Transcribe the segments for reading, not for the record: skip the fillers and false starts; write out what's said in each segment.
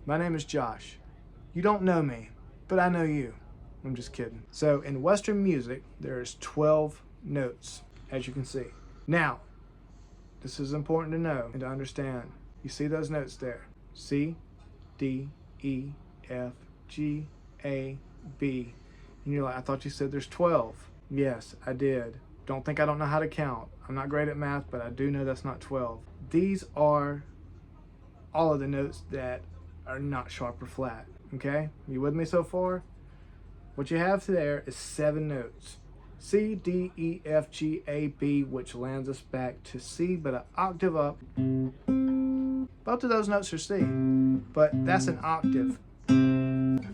My name is Josh. You don't know me, but I know you. I'm just kidding. So in Western music, there's 12 notes, as you can see. Now, this is important to know and to understand. You see those notes there. C, D, E, F, G, A, B. And you're like, I thought you said there's 12. Yes, I did. Don't think I don't know how to count. I'm not great at math, but I do know that's not 12. These are all of the notes that are not sharp or flat. Okay? You with me so far? What you have there is 7 notes. C, D, E, F, G, A, B, which lands us back to C, but an octave up. Both of those notes are C, but that's an octave.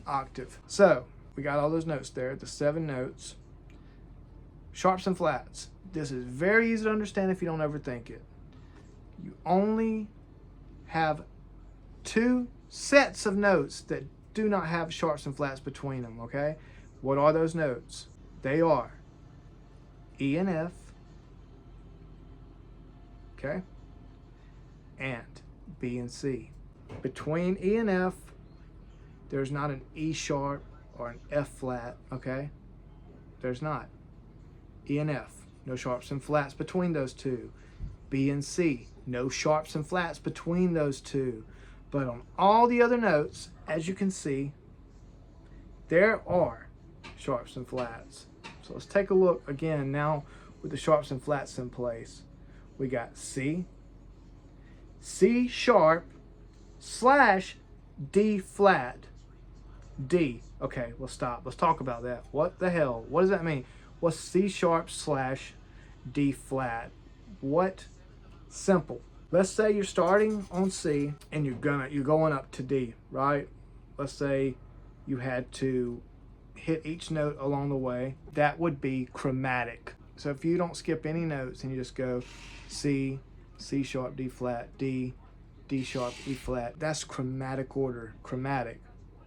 Octave. So, we got all those notes there, the 7 notes. Sharps and flats. This is very easy to understand if you don't overthink it. You only have 2 sets of notes that do not have sharps and flats between them, okay? What are those notes? They are E and F, okay, and B and C. Between E and F, there's not an E sharp or an F flat, okay? There's not. E and F, no sharps and flats between those two. B and C, no sharps and flats between those two. But on all the other notes, as you can see, there are sharps and flats. So let's take a look again now with the sharps and flats in place. We got C, C sharp slash D flat, D. Okay, let's stop. Let's talk about that. What the hell? What does that mean? What's C sharp slash D flat? What? Simple. Let's say you're starting on C and you're going up to D, right? Let's say you had to hit each note along the way. That would be chromatic. So if you don't skip any notes and you just go C, C sharp, D flat, D, D sharp, E flat, that's chromatic order. Chromatic.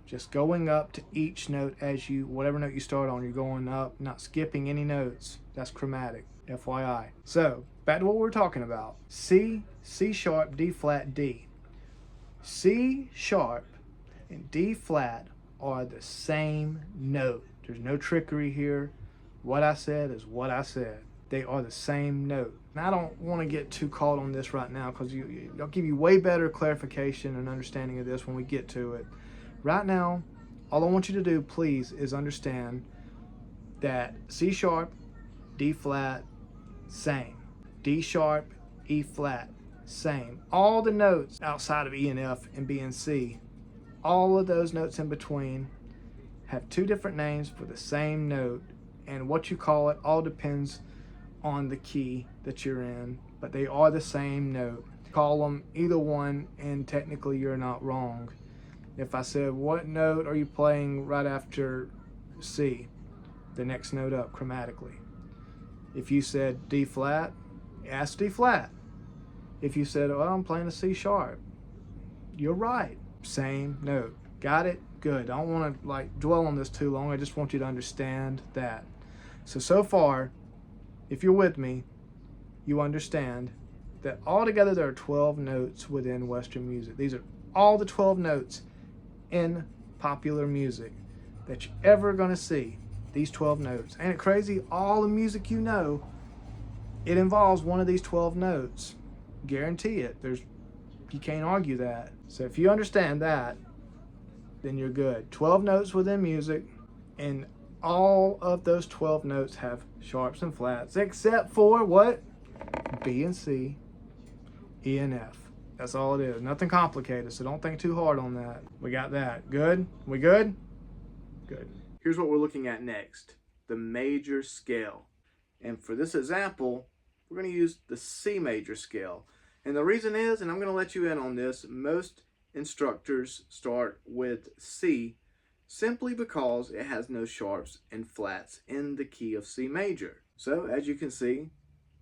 Just going up to each note as you, whatever note you start on, you're going up, not skipping any notes. That's chromatic, FYI. So, back to what we were talking about. C, C sharp, D flat, D. C sharp and D flat are the same note. There's no trickery here. What I said is what I said. They are the same note. And I don't want to get too caught on this right now because I'll give you way better clarification and understanding of this when we get to it. Right now, all I want you to do, please, is understand that C sharp, D flat, same. D sharp, E flat, same. All the notes outside of E and F and B and C, all of those notes in between have 2 different names for the same note, and what you call it all depends on the key that you're in, but they are the same note. Call them either one and technically you're not wrong. If I said, what note are you playing right after C? The next note up chromatically. If you said D flat, ask D flat. If you said, well, I'm playing a C sharp, you're right. Same note. Got it? Good. I don't want to dwell on this too long. I just want you to understand that. So far, if you're with me, you understand that altogether there are 12 notes within Western music. These are all the 12 notes in popular music that you're ever going to see. These 12 notes. Ain't it crazy? All the music you know, it involves one of these 12 notes. Guarantee it. You can't argue that. So if you understand that, then you're good. 12 notes within music, and all of those 12 notes have sharps and flats, except for what? B and C, E and F. That's all it is. Nothing complicated, so don't think too hard on that. We got that. Good? We good? Good. Here's what we're looking at next. The major scale. And for this example, we're going to use the C major scale. And the reason is, and I'm going to let you in on this, most instructors start with C simply because it has no sharps and flats in the key of C major. So as you can see,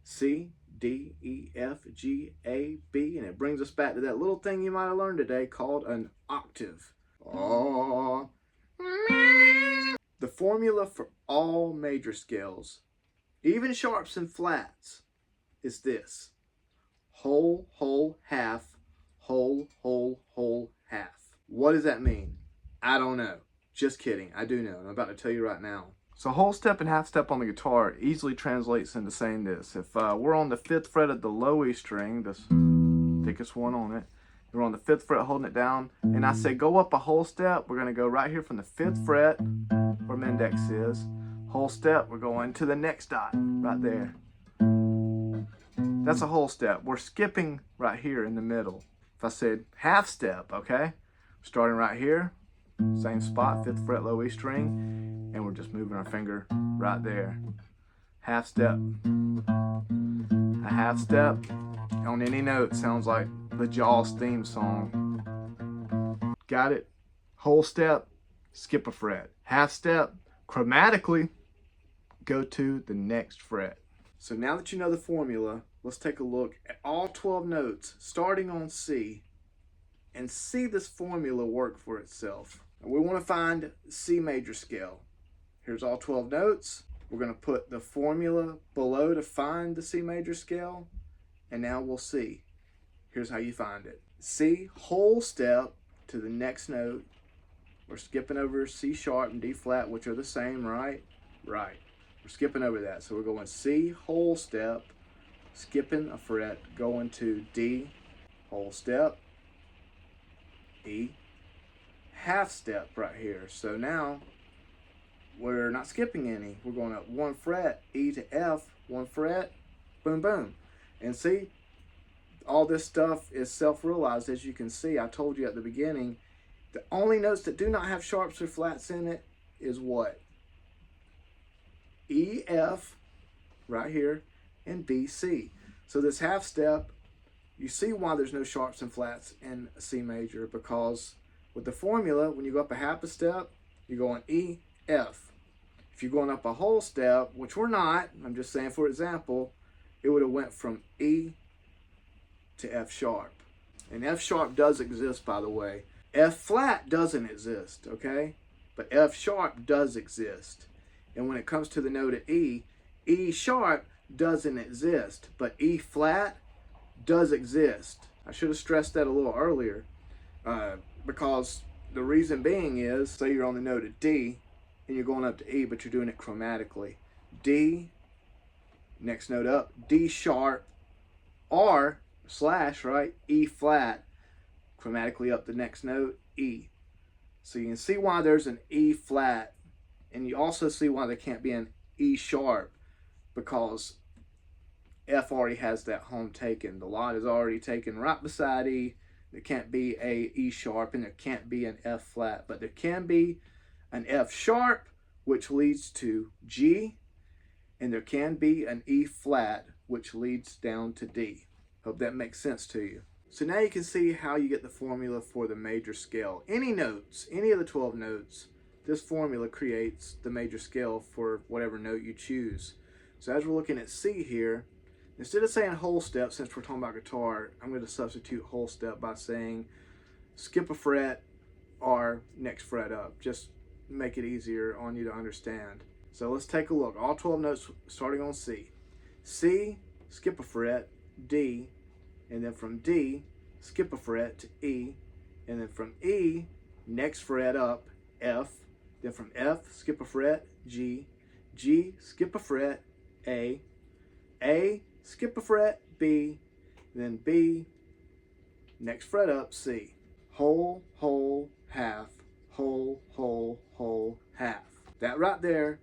C, D, E, F, G, A, B, and it brings us back to that little thing you might have learned today called an octave. Oh. The formula for all major scales, even sharps and flats, is this: whole, whole, half, whole, whole, whole, half. What does that mean? I don't know. Just kidding. I do know. I'm about to tell you right now. So whole step and half step on the guitar easily translates into saying this. If we're on the 5th fret of the low E string, this thickest one on it, we're on the 5th fret holding it down, and I say go up a whole step, we're going to go right here from the 5th fret, where my index is, whole step, we're going to the next dot, right there. That's a whole step. We're skipping right here in the middle. If I said half step, okay, starting right here, same spot, 5th fret low E string, and we're just moving our finger right there. Half step. A half step on any note sounds like the Jaws theme song. Got it? Whole step, skip a fret. Half step, chromatically, go to the next fret. So now that you know the formula, let's take a look at all 12 notes starting on C and see this formula work for itself. We want to find C major scale. Here's all 12 notes. We're going to put the formula below to find the C major scale, and now we'll see. Here's how you find it. C, whole step to the next note. We're skipping over C sharp and D flat, which are the same, right? Right. We're skipping over that. So we're going C, whole step, skipping a fret, going to D, whole step, E, half step right here. So now we're not skipping any. We're going up 1 fret, E to F, 1 fret, boom, boom. And see, all this stuff is self-realized. As you can see, I told you at the beginning, the only notes that do not have sharps or flats in it is what? E, F, right here, and B, C. So this half step, you see why there's no sharps and flats in C major, because with the formula, when you go up a half a step, you're going E, F. If you're going up a whole step, which we're not, I'm just saying for example, it would have went from E to F sharp. And F sharp does exist, by the way. F flat doesn't exist, okay? But F sharp does exist. And when it comes to the note of E, E sharp doesn't exist, but E flat does exist. I should have stressed that a little earlier, because the reason being is, say you're on the note of D, and you're going up to E, but you're doing it chromatically. D, next note up, D sharp, R slash, right, E flat, chromatically up the next note, E. So you can see why there's an E flat, and you also see why there can't be an E sharp, because F already has that home taken. The lot is already taken right beside E. There can't be a E sharp, and there can't be an F flat, but there can be an F sharp, which leads to G, and there can be an E flat, which leads down to D. Hope that makes sense to you. So now you can see how you get the formula for the major scale. Any notes, any of the 12 notes, this formula creates the major scale for whatever note you choose. So as we're looking at C here, instead of saying whole step, since we're talking about guitar, I'm going to substitute whole step by saying skip a fret or next fret up. Just make it easier on you to understand. So let's take a look. All 12 notes starting on C. C, skip a fret, D, and then from D, skip a fret to E, and then from E, next fret up, F, then from F, skip a fret, G, G, skip a fret, A, skip a fret, B, then B, next fret up, C. Whole, whole, half, whole, whole, whole, half. That right there,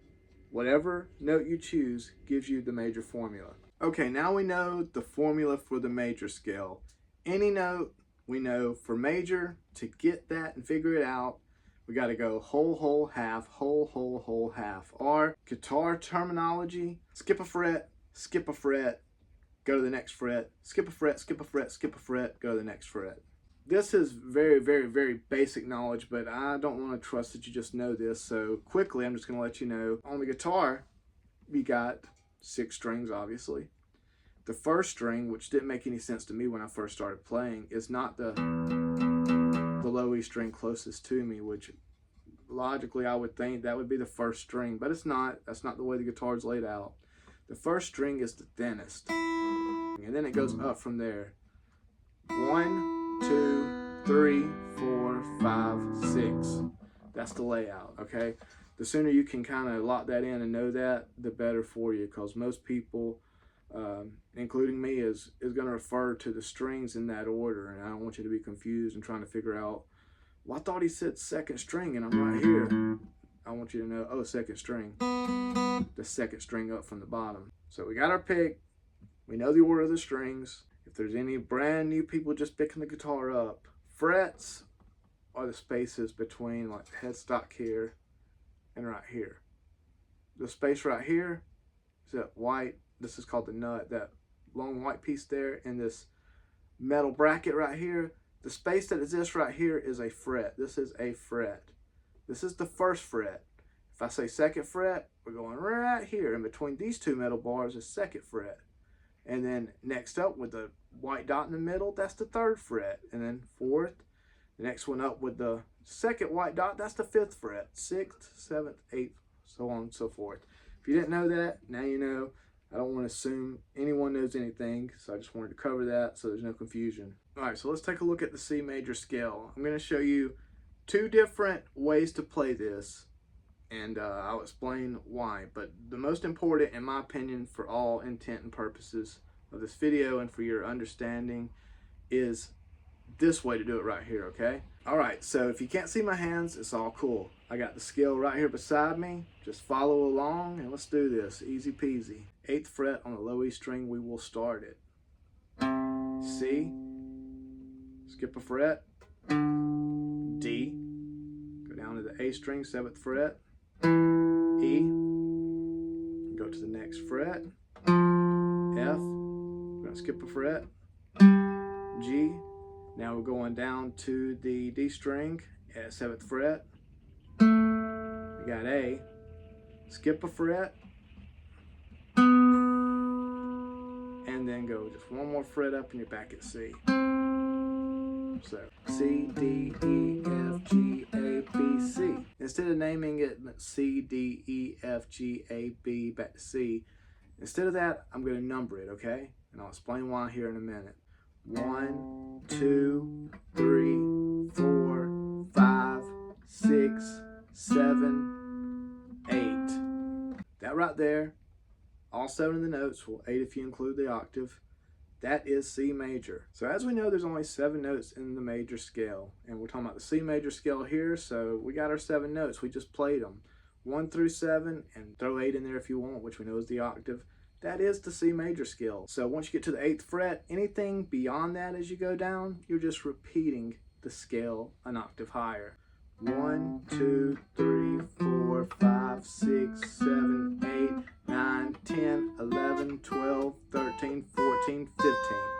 whatever note you choose, gives you the major formula. Okay, now we know the formula for the major scale. Any note, we know for major, to get that and figure it out, we got to go whole, whole, half, whole, whole, whole, half. Or guitar terminology, skip a fret, go to the next fret, skip a fret, skip a fret, skip a fret, go to the next fret. This is very, very, very basic knowledge, but I don't want to trust that you just know this. So quickly, I'm just going to let you know. On the guitar, we got 6 strings, obviously. The first string, which didn't make any sense to me when I first started playing, is not the low E string closest to me, which logically I would think that would be the first string, but it's not. That's not the way the guitar is laid out. The first string is the thinnest, and then it goes up from there. 1, 2, 3, 4, 5, 6. That's the layout, okay? The sooner you can kind of lock that in and know that, the better for you, because most people, including me, is going to refer to the strings in that order, and I don't want you to be confused and trying to figure out, well, I thought he said second string and I'm right here. I want you to know, oh, second string, the second string up from the bottom. So we got our pick, we know the order of the strings. If there's any brand new people just picking the guitar up, frets are the spaces between like the headstock here and right here. The space right here is that white, this is called the nut, that long white piece there, and this metal bracket right here, the space that exists right here is a fret. This is a fret. This is the first fret. If I say second fret, we're going right here. In between these two metal bars is second fret. And then next up with the white dot in the middle, that's the third fret. And then fourth, the next one up with the second white dot, that's the fifth fret. Sixth, seventh, eighth, so on and so forth. If you didn't know that, now you know. I don't want to assume anyone knows anything, so I just wanted to cover that so there's no confusion. All right, so let's take a look at the C major scale. I'm going to show you two different ways to play this, and I'll explain why. But the most important, in my opinion, for all intent and purposes of this video and for your understanding, is this way to do it right here, okay? All right, so if you can't see my hands, it's all cool. I got the scale right here beside me. Just follow along and let's do this, easy peasy. 8th fret on the low E string, we will start it. C, skip a fret, D, go down to the A string, 7th fret, E, go to the next fret, F, we're gonna skip a fret, G, now we're going down to the D string at 7th fret. We got A, skip a fret, and then go just one more fret up and you're back at C. So C, D, E, F, G, A, B, C. Instead of naming it C, D, E, F, G, A, B, back to C, instead of that, I'm going to number it, okay? And I'll explain why here in a minute. 1, 2, 3, 4, 5, 6, 7, 8. That right there, all 7 of the notes, well 8 if you include the octave, that is C major. So as we know, there's only 7 notes in the major scale, and we're talking about the C major scale here, so we got our 7 notes, we just played them. 1 through 7, and throw 8 in there if you want, which we know is the octave. That is the C major scale. So once you get to the 8th fret, anything beyond that as you go down, you're just repeating the scale an octave higher. 1, 2, 3, 4, 5, 6, 7, 8, 9, 10, 11, 12, 13, 14, 15.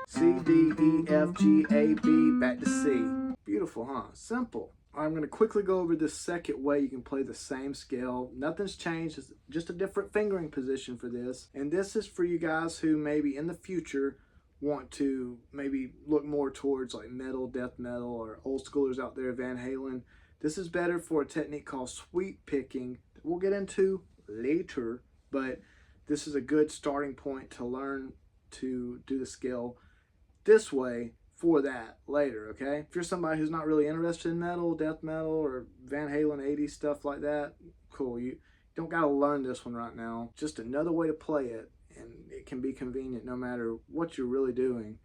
C, D, E, F, G, A, B, back to C. Beautiful, huh? Simple. I'm going to quickly go over the second way you can play the same scale. Nothing's changed, it's just a different fingering position for this. And this is for you guys who maybe in the future want to maybe look more towards like metal, death metal, or old schoolers out there, Van Halen. This is better for a technique called sweep picking that we'll get into later, but this is a good starting point to learn to do the scale this way for that later, okay? If you're somebody who's not really interested in metal, death metal, or Van Halen 80s stuff like that, cool. You don't gotta learn this one right now. Just another way to play it, and it can be convenient no matter what you're really doing.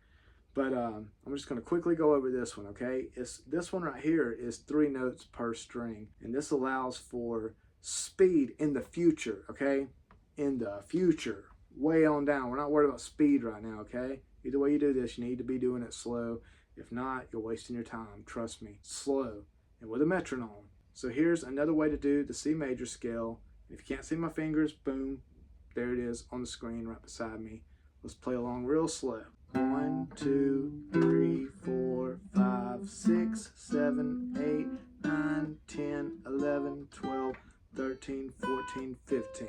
But I'm just gonna quickly go over this one, okay? This one right here is 3 notes per string, and this allows for speed in the future, okay? In the future, way on down. We're not worried about speed right now, okay? Either way you do this, you need to be doing it slow. If not, you're wasting your time. Trust me, slow and with a metronome. So here's another way to do the C major scale. If you can't see my fingers, boom, there it is on the screen right beside me. Let's play along real slow. 1, 2, 3, 4, 5, 6, 7, 8, 9, 10, 11, 12, 13, 14, 15.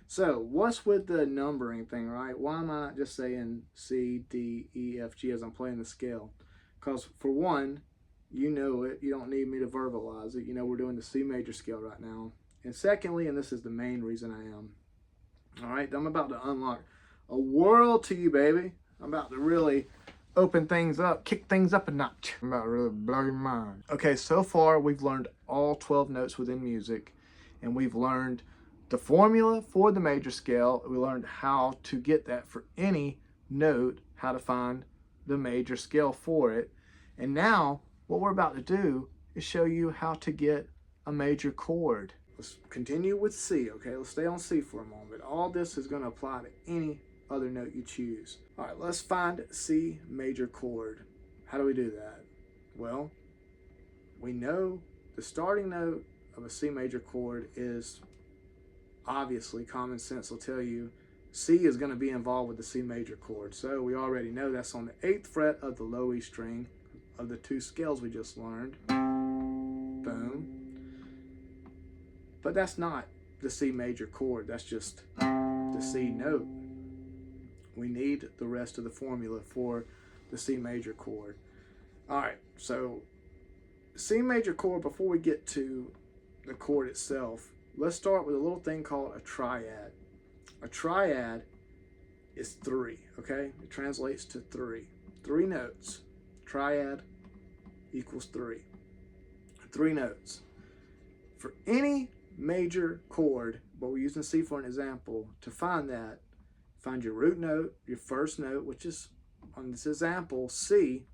So what's with the numbering thing, right? Why am I not just saying C, D, E, F, G as I'm playing the scale? Because for one, you know it. You don't need me to verbalize it. You know we're doing the C major scale right now. And secondly, and this is the main reason I am, all right, I'm about to unlock a world to you, baby. I'm about to really open things up, kick things up a notch. I'm about to really blow your mind. Okay, so far we've learned all 12 notes within music, and we've learned the formula for the major scale. We learned how to get that for any note, how to find the major scale for it. And now what we're about to do is show you how to get a major chord. Let's continue with C, okay? Let's stay on C for a moment. All this is going to apply to any other note you choose. All right, let's find C major chord. How do we do that? Well, we know the starting note of a C major chord is, obviously, common sense will tell you C is going to be involved with the C major chord. So we already know that's on the 8th fret of the low E string of the two scales we just learned. Boom. But that's not the C major chord. That's just the C note. We need the rest of the formula for the C major chord. All right, so C major chord, before we get to the chord itself, let's start with a little thing called a triad. A triad is 3, okay? It translates to 3. 3 notes. Triad equals 3. 3 notes. For any major chord, but we're using C for an example, to find that, find your root note, your first note, which is, on this example, C,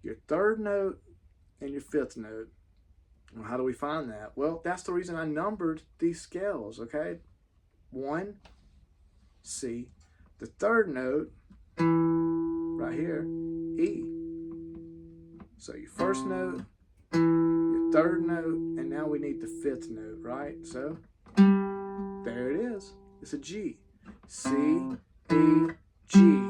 your 3rd note, and your 5th note. Well, how do we find that? Well, that's the reason I numbered these scales, okay? 1, C. The 3rd note, right here, E. So your first note, your 3rd note, and now we need the 5th note, right? So there it is. It's a G. C, E, G.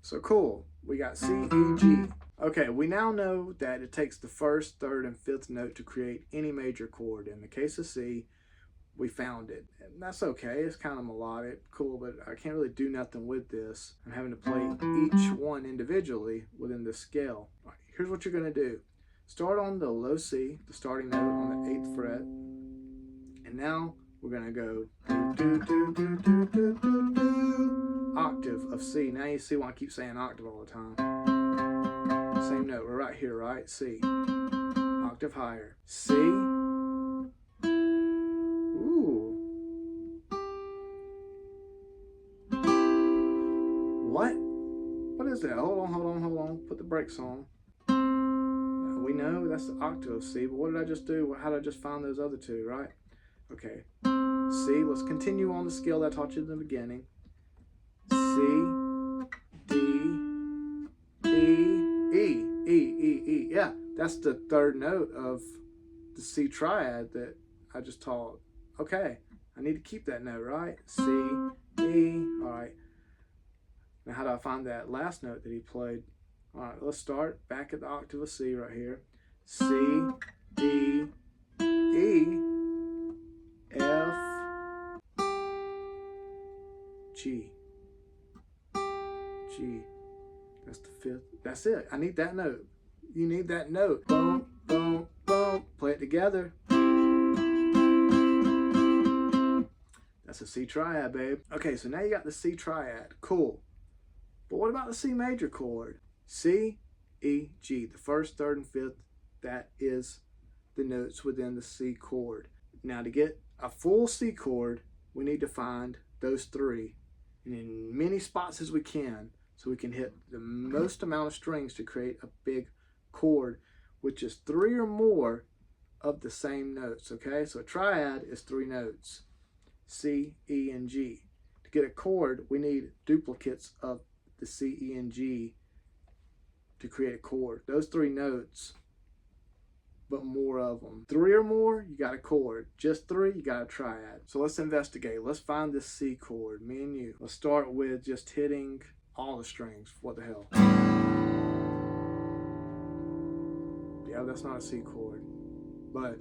So cool. We got C, E, G. Okay, we now know that it takes the 1st, 3rd, and 5th note to create any major chord. In the case of C, we found it. And that's okay. It's kind of melodic, cool, but I can't really do nothing with this. I'm having to play each one individually within this scale. All right, here's what you're going to do. Start on the low C, the starting note on the 8th fret. And now we're going to go do, do, do, do, do, do, do, octave of C. Now you see why I keep saying octave all the time. Same note, we're right here, right? C. Octave higher. C. Ooh. What? What is that? Hold on, hold on, hold on. Put the brakes on. We know that's the octave of C, but what did I just do? How did I just find those other two, right? Okay. C, let's continue on the scale that I taught you in the beginning. C, D, E. Yeah, that's the 3rd note of the C triad that I just taught. Okay, I need to keep that note, right? C, E, all right. Now how do I find that last note that he played? All right, let's start back at the octave of C right here. C, D, E, F, G. G. That's the 5th. That's it. I need that note. You need that note. Boom, boom, boom. Play it together. That's a C triad, babe. Okay, so now you got the C triad. Cool. But what about the C major chord? C, E, G. The 1st, 3rd, and 5th, that is the notes within the C chord. Now to get a full C chord, we need to find those 3 in as many spots as we can, so we can hit the most amount of strings to create a big chord, which is 3 or more of the same notes, okay? So a triad is 3 notes, C, E, and G. To get a chord, we need duplicates of the C, E, and G to create a chord. Those 3 notes, but more of them. 3 or more, you got a chord. Just 3, you got a triad. So let's investigate. Let's find this C chord, me and you. Let's start with just hitting all the strings. What the hell? Yeah, that's not a C chord, but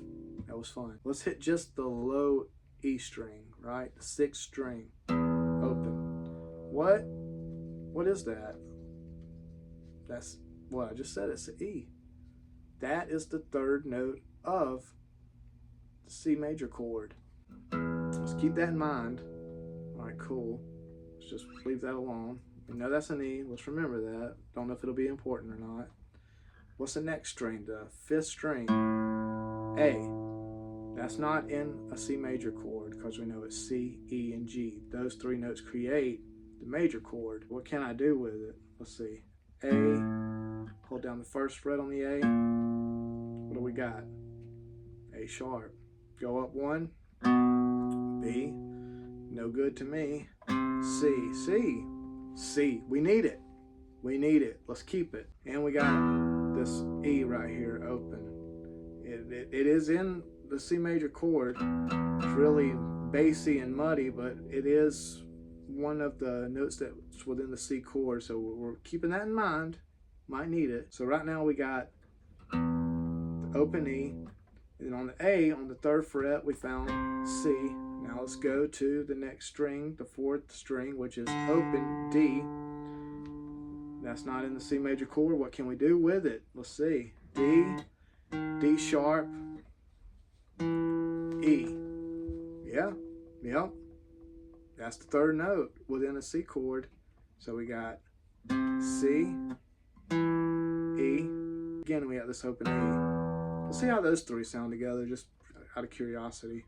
that was fun. Let's hit just the low E string, right? The 6th string, open. What? What is that? That's what I just said. It's an E. That is the 3rd note of the C major chord. Let's keep that in mind. All right, cool. Let's just leave that alone. We know that's an E. Let's remember that. Don't know if it'll be important or not. What's the next string? The fifth string, A. That's not in a C major chord because we know it's C, E, and G. Those three notes create the major chord. What can I do with it? Let's see. A, hold down the first fret on the A. What do we got? A sharp. Go up one. B, no good to me. C, C, C. We need it. We need it. Let's keep it. And we got this E right here open. It is in the C major chord. It's really bassy and muddy, but it is one of the notes that's within the C chord, so we're keeping that in mind. Might need it. So right now we got the open E, and then on the A, on the third fret, we found C. Now let's go to the next string, the fourth string, which is open D. That's not in the C major chord. What can we do with it? Let's see. D, D sharp, E. Yeah, yep. That's the third note within a C chord. So we got C, E. Again, we have this open E. Let's see how those three sound together, just out of curiosity.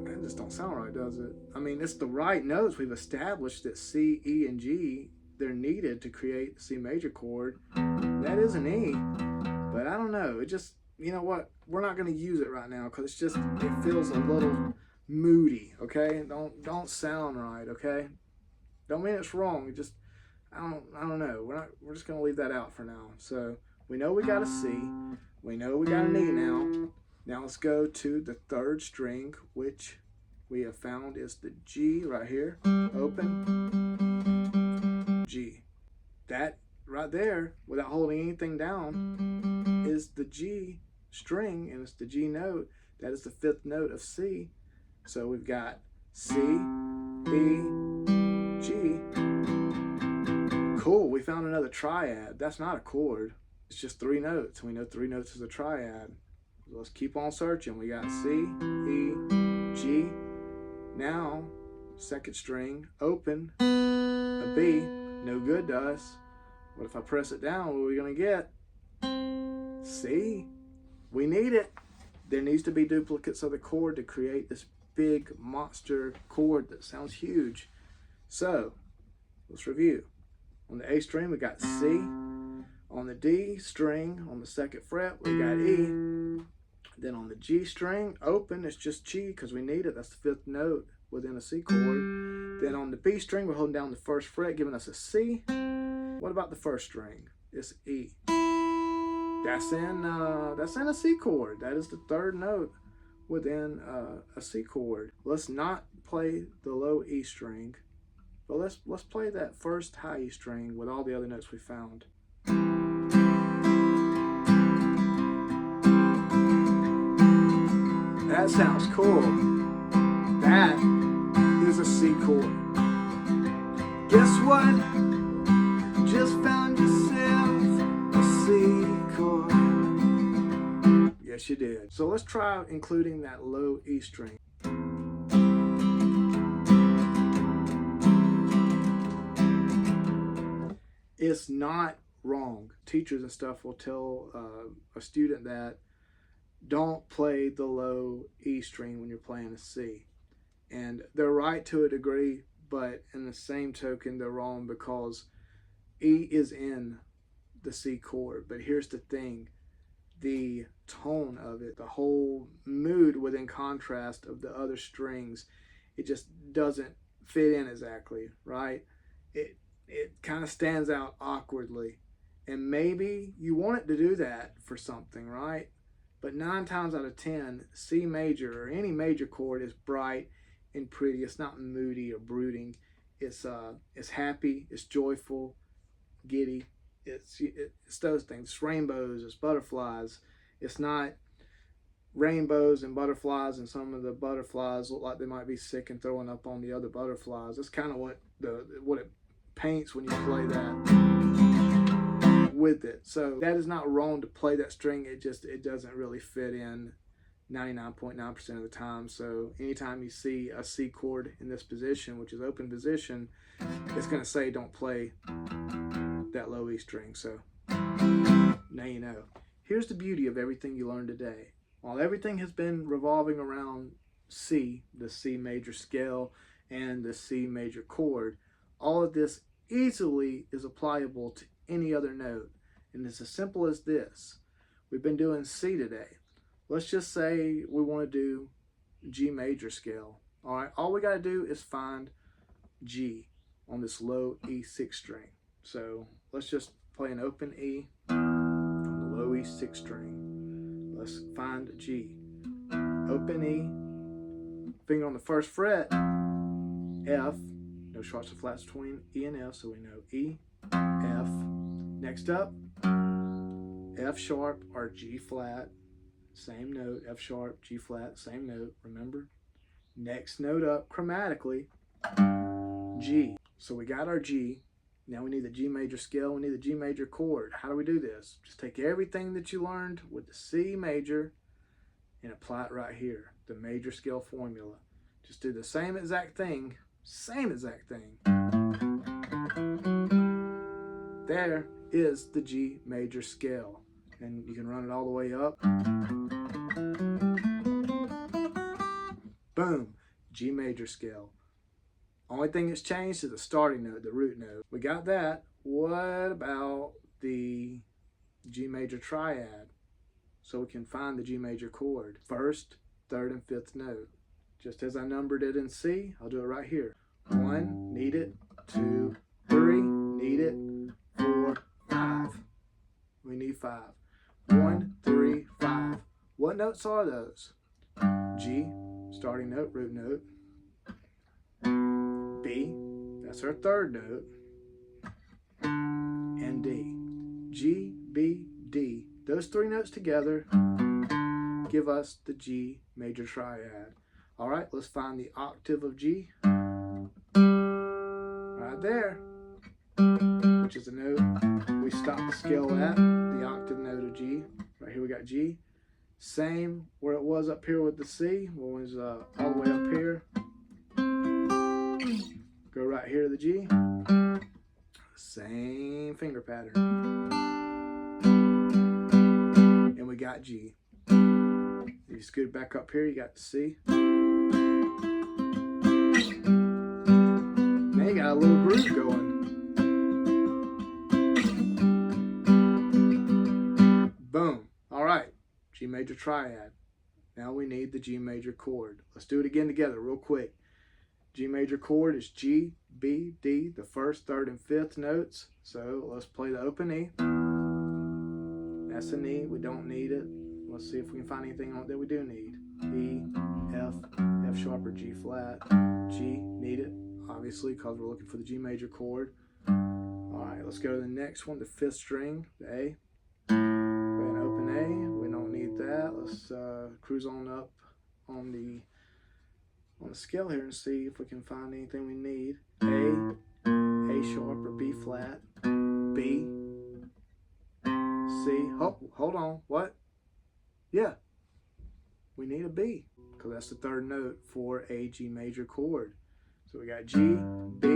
That just don't sound right, does it? I mean, it's the right notes. We've established that C, E, and G, they're needed to create the C major chord. That is an E, but I don't know. It just, you know what? We're not going to use it right now because it's just, it feels a little moody, okay? Don't sound right, okay? Don't mean it's wrong. It just, I don't know. We're just going to leave that out for now. So we know we got a C. We know we got an E now. Now let's go to the third string, which we have found is the G right here. Open G. That right there, without holding anything down, is the G string, and it's the G note. That is the fifth note of C. So we've got C, E, G. Cool, we found another triad. That's not a chord. It's just three notes. We know three notes is a triad. So let's keep on searching. We got C, E, G. Now, second string, open, a B, no good to us. What if I press it down? What are we going to get? C. We need it. There needs to be duplicates of the chord to create this big monster chord that sounds huge. So, let's review. On the A string, we got C. On the D string, on the second fret, we got E. Then on the G string, open, it's just G because we need it. That's the fifth note within a C chord. Then on the B string, we're holding down the first fret, giving us a C. What about the first string? It's E. That's in a C chord. That is the third note within a C chord. Let's not play the low E string, but let's play that first high E string with all the other notes we found. That sounds cool. That is a C chord. Guess what? Just found yourself a C chord. Yes, you did. So let's try including that low E string. It's not wrong. Teachers and stuff will tell a student that don't play the low E string when you're playing a C. And they're right to a degree, but in the same token, they're wrong because E is in the C chord. But here's the thing, the tone of it, the whole mood within contrast of the other strings, it just doesn't fit in exactly, right? It kind of stands out awkwardly. And maybe you want it to do that for something, right? But 9 times out of 10, C major or any major chord is bright and pretty. It's not moody or brooding. It's happy, it's joyful, giddy. It's those things. It's rainbows, it's butterflies. It's not rainbows and butterflies and some of the butterflies look like they might be sick and throwing up on the other butterflies. That's kind of what it paints when you play that with it. So that is not wrong to play that string. It doesn't really fit in 99.9% of the time. So anytime you see a C chord in this position, which is open position, it's going to say don't play that low E string. So now you know. Here's the beauty of everything you learned today. While everything has been revolving around C, the C major scale, and the C major chord, all of this easily is applicable to any other note. And it's as simple as this. We've been doing C today. Let's just say we want to do G major scale. All right, all we got to do is find G on this low E6 string. So let's just play an open E on the low E6 string. Let's find G. Open E, finger on the first fret, F, no sharps or flats between E and F, so we know E, F. Next up, F sharp or G flat, same note, F sharp, G flat, same note, remember? Next note up, chromatically, G. So we got our G. Now we need the G major scale, we need the G major chord. How do we do this? Just take everything that you learned with the C major and apply it right here, the major scale formula. Just do the same exact thing. There is the G major scale. And you can run it all the way up. Boom, G major scale. Only thing that's changed is the starting note, the root note. We got that. What about the G major triad? So we can find the G major chord. First, third, and fifth note. Just as I numbered it in C, I'll do it right here. 1, need it. 2, 3, need it. 4, 5. We need 5. 1, 3, 5. What notes are those? G, starting note, root note. B, that's our third note. And D. G, B, D. Those three notes together give us the G major triad. All right, let's find the octave of G. Right there, which is a note we stop the scale at, the octave note of G. Right here we got G. Same where it was up here with the C, what was all the way up here. Go right here to the G. Same finger pattern. And we got G. You scoot back up here, you got the C. Now you got a little groove going. Boom. All right, G major triad. Now we need the G major chord. Let's do it again together real quick. G major chord is G, B, D, the first, third, and fifth notes. So let's play the open E. That's an E, we don't need it. Let's see if we can find anything on it that we do need. E, F, F sharp or G flat. G, need it, obviously, because we're looking for the G major chord. All right, let's go to the next one, the fifth string, the A. Play an open A, we don't need that. Let's cruise on up on the scale here and see if we can find anything we need. A sharp or B flat, B, C. Oh, hold on, what? Yeah, we need a B because that's the third note for a G major chord. So we got G, B.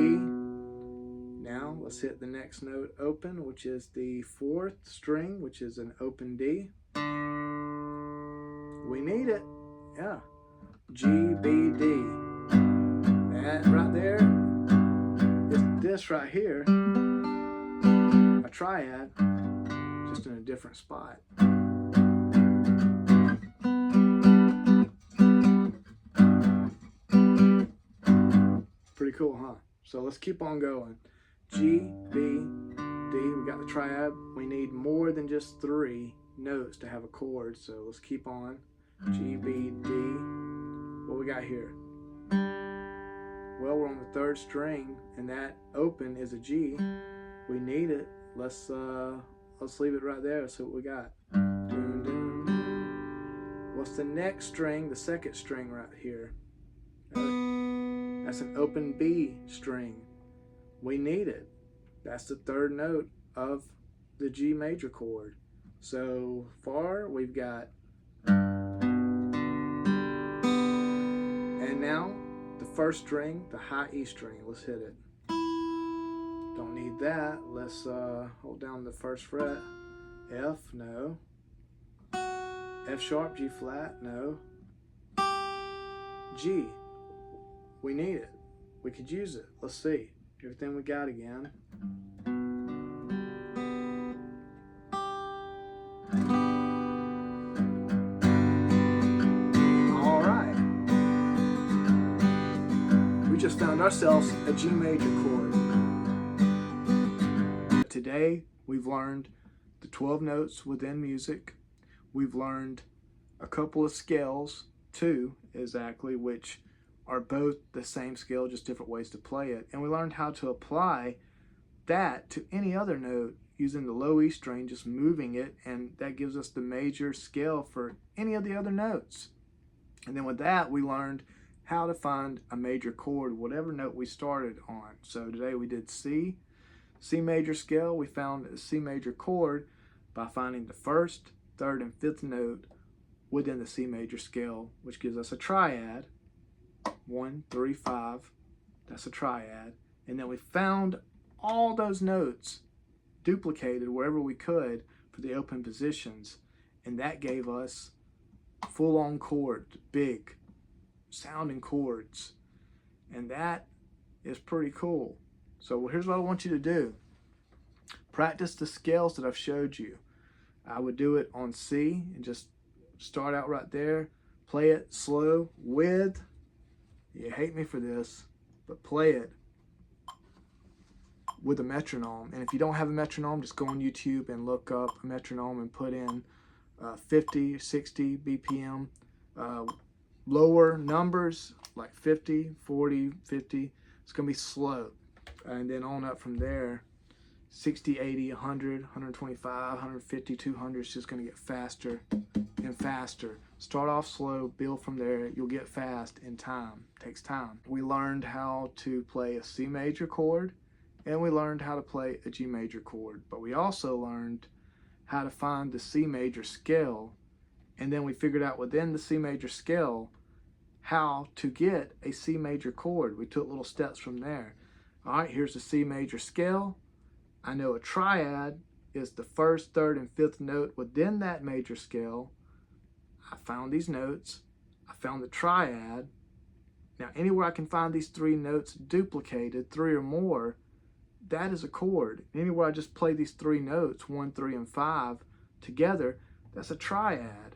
Now let's hit the next note open, which is the fourth string, which is an open D. We need it, yeah. G, B, D. That right there is this right here, a triad, just in a different spot. Pretty cool, huh? So let's keep on going. G, B, D, we got the triad. We need more than just 3 notes to have a chord, so let's keep on. G, B, D. What we got here? Well, we're on the third string, and that open is a G. We need it. Let's leave it right there. See what we got. Dun, dun, dun. What's the next string? The second string right here. That's an open B string. We need it. That's the third note of the G major chord. So far, we've got And now the first string, the high E string. Let's hit it. Don't need that. Let's hold down the first fret. F, no. F sharp, G flat, no. G, we need it. We could use it. Let's see. Everything we got again. All right. We just found ourselves a G major chord. Today, we've learned the 12 notes within music. We've learned a couple of scales, two exactly, which are both the same scale, just different ways to play it. And we learned how to apply that to any other note using the low E string, just moving it, and that gives us the major scale for any of the other notes. And then with that, we learned how to find a major chord, whatever note we started on. So today we did C major scale. We found a C major chord by finding the first, third, and fifth note within the C major scale, which gives us a triad. 1, 3, 5, that's a triad. And then we found all those notes duplicated wherever we could for the open positions, and that gave us full-on chords, big sounding chords, and that is pretty cool. So here's what I want you to do. Practice the scales that I've showed you. I would do it on C and just start out right there, play it slow with, you hate me for this, but play it with a metronome. And if you don't have a metronome, just go on YouTube and look up a metronome and put in 50, 60 BPM. Lower numbers like 50, 40, 50, it's gonna be slow. And then on up from there, 60, 80, 100, 125, 150, 200, it's just gonna get faster and faster. Start off slow, build from there, you'll get fast in time. It takes time. We learned how to play a C major chord, and we learned how to play a G major chord, but we also learned how to find the C major scale, and then we figured out within the C major scale how to get a C major chord. We took little steps from there. All right, here's the C major scale. I know a triad is the first, third, and fifth note within that major scale. I found these notes. I found the triad. Now, anywhere I can find these three notes duplicated, three or more, that is a chord. Anywhere I just play these three notes, 1, 3, and 5 together, that's a triad.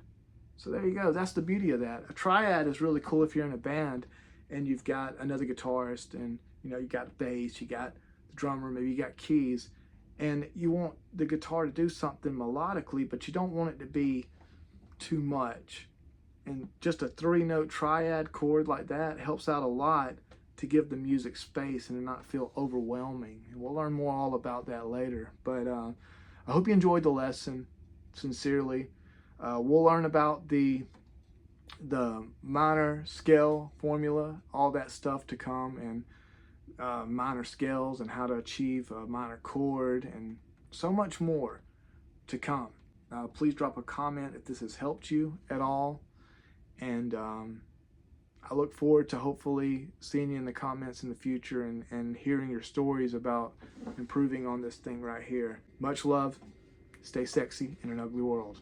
So there you go. That's the beauty of that. A triad is really cool if you're in a band and you've got another guitarist, and you got bass, you got the drummer, maybe you got keys, and you want the guitar to do something melodically, but you don't want it to be too much. And just a 3-note triad chord like that helps out a lot to give the music space and to not feel overwhelming. And we'll learn more all about that later. But I hope you enjoyed the lesson, sincerely. We'll learn about the minor scale formula, all that stuff to come, and minor scales and how to achieve a minor chord, and so much more to come. Please drop a comment if this has helped you at all, and I look forward to hopefully seeing you in the comments in the future and hearing your stories about improving on this thing right here. Much love. Stay sexy in an ugly world.